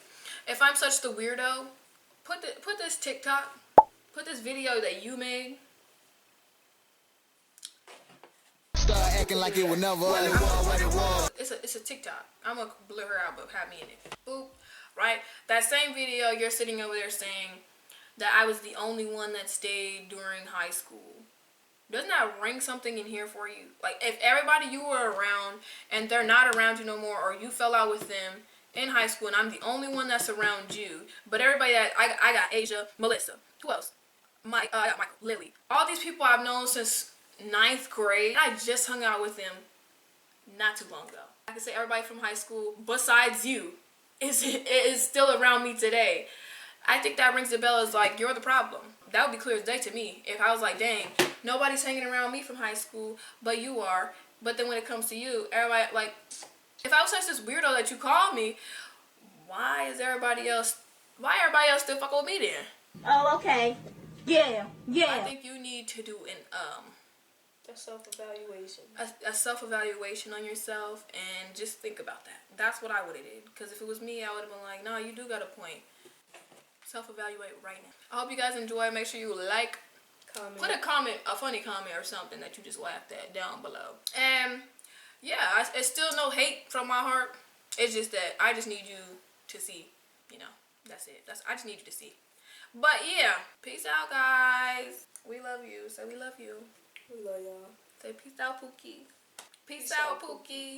if I'm such the weirdo, put this TikTok, put this video that you made. Start acting like it would never what it was. It's a TikTok. I'm gonna blur her out, but have me in it. Boop. Right? That same video, you're sitting over there saying that I was the only one that stayed during high school. Doesn't that ring something in here for you? Like, if everybody you were around and they're not around you no more, or you fell out with them in high school and I'm the only one that's around you, but everybody that I got Asia, Melissa, who else? I got Michael, Lily. All these people I've known since 9th grade. I just hung out with them not too long ago. I can say everybody from high school besides you is still around me today. I think that rings the bell as like, you're the problem. That would be clear as day to me if I was like, dang, nobody's hanging around me from high school, but you are. But then when it comes to you, everybody, like, if I was such this weirdo that you called me, why everybody else still fucking with me then? Oh, okay. Yeah. I think you need to do A self-evaluation. a self-evaluation on yourself and just think about that. That's what I would have did. Because if it was me, I would have been like, no, you do got a point. Self-evaluate right now. I hope you guys enjoy. Make sure you like, Comment. put a funny comment or something that you just laughed at down below. And yeah, it's still no hate from my heart. It's just that I just need you to see, you know, that's it. I just need you to see. But yeah, peace out, guys. We love you. Say we love you. We love y'all. Say peace out, Pookie. Peace out, Pookie.